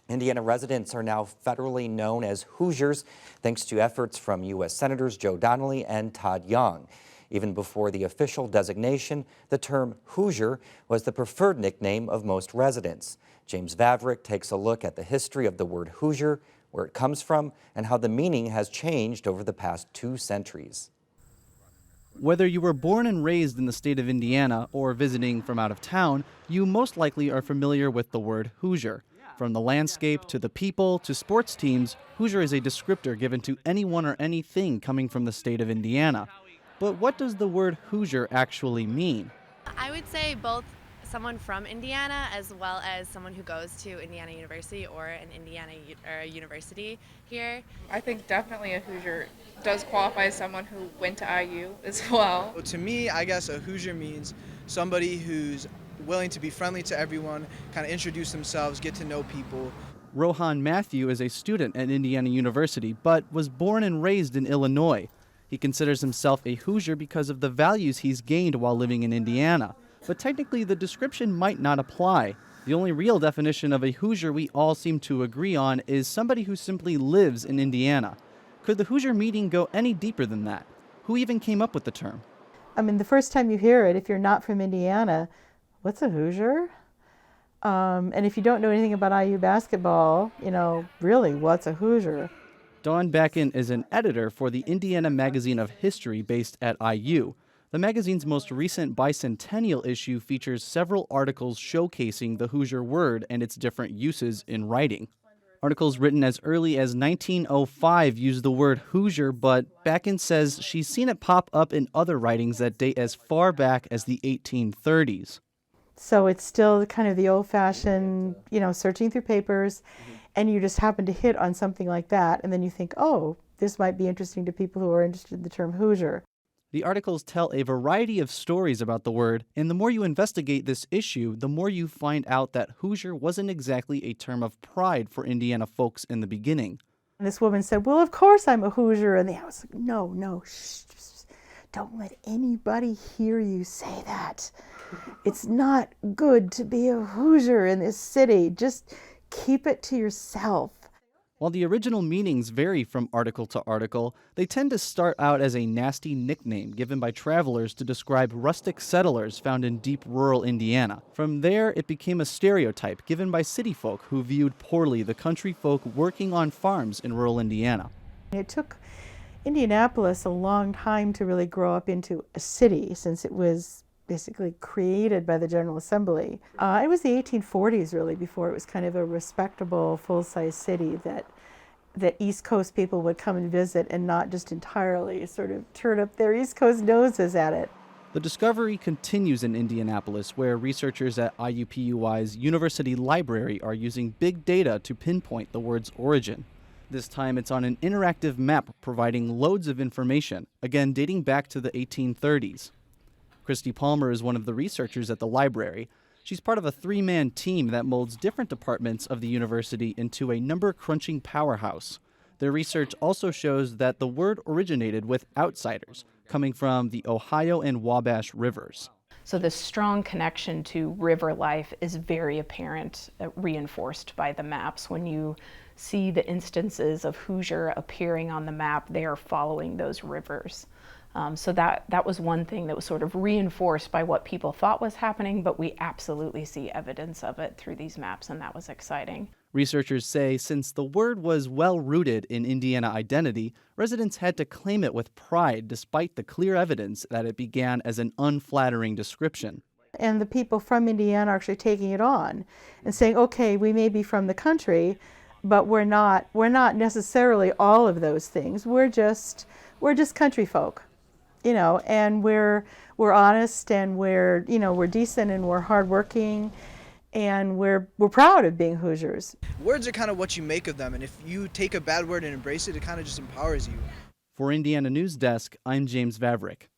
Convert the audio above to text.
Indiana residents are now federally known as Hoosiers, thanks to efforts from U.S. Senators Joe Donnelly and Todd Young. Even before the official designation, the term Hoosier was the preferred nickname of most residents. James Vavrick takes a look at the history of the word Hoosier, where it comes from, and how the meaning has changed over the past 2 centuries. Whether you were born and raised in the state of Indiana or visiting from out of town, you most likely are familiar with the word Hoosier. From the landscape to the people to sports teams, Hoosier is a descriptor given to anyone or anything coming from the state of Indiana. But what does the word Hoosier actually mean? I would say both someone from Indiana as well as someone who goes to Indiana University or an Indiana university here. I think definitely a Hoosier does qualify as someone who went to IU as well. To me, I guess a Hoosier means somebody who's willing to be friendly to everyone, kind of introduce themselves, get to know people. Rohan Matthew is a student at Indiana University, but was born and raised in Illinois. He considers himself a Hoosier because of the values he's gained while living in Indiana. But technically, the description might not apply. The only real definition of a Hoosier we all seem to agree on is somebody who simply lives in Indiana. Could the Hoosier meaning go any deeper than that? Who even came up with the term? I mean, the first time you hear it, if you're not from Indiana, what's a Hoosier? And if you don't know anything about IU basketball, really, what's a Hoosier? Dawn Bakken is an editor for the Indiana Magazine of History based at IU. The magazine's most recent bicentennial issue features several articles showcasing the Hoosier word and its different uses in writing. Articles written as early as 1905 use the word Hoosier, but Bakken says she's seen it pop up in other writings that date as far back as the 1830s. So it's still kind of the old-fashioned, searching through papers, and you just happen to hit on something like that, and then you think, oh, this might be interesting to people who are interested in the term Hoosier. The articles tell a variety of stories about the word, and the more you investigate this issue, the more you find out that Hoosier wasn't exactly a term of pride for Indiana folks in the beginning. And this woman said, well, of course I'm a Hoosier. And I was like, no, shh, just don't let anybody hear you say that. It's not good to be a Hoosier in this city. Just keep it to yourself. While the original meanings vary from article to article, they tend to start out as a nasty nickname given by travelers to describe rustic settlers found in deep rural Indiana. From there, it became a stereotype given by city folk who viewed poorly the country folk working on farms in rural Indiana. It took Indianapolis a long time to really grow up into a city, since it was basically created by the General Assembly. It was the 1840s, really, before it was kind of a respectable, full-size city that East Coast people would come and visit and not just entirely sort of turn up their East Coast noses at it. The discovery continues in Indianapolis, where researchers at IUPUI's University Library are using big data to pinpoint the word's origin. This time it's on an interactive map providing loads of information, again dating back to the 1830s. Christy Palmer is one of the researchers at the library. She's part of a 3-man team that molds different departments of the university into a number-crunching powerhouse. Their research also shows that the word originated with outsiders, coming from the Ohio and Wabash rivers. So this strong connection to river life is very apparent, reinforced by the maps. When you see the instances of Hoosier appearing on the map, they are following those rivers. So that was one thing that was sort of reinforced by what people thought was happening, but we absolutely see evidence of it through these maps, and that was exciting. Researchers say since the word was well-rooted in Indiana identity, residents had to claim it with pride despite the clear evidence that it began as an unflattering description. And the people from Indiana are actually taking it on and saying, okay, we may be from the country, but we're not necessarily all of those things. We're just country folk. And we're honest, and we're decent, and we're hardworking, and we're proud of being Hoosiers. Words are kind of what you make of them, and if you take a bad word and embrace it, it kind of just empowers you. For Indiana News Desk, I'm James Vavrick.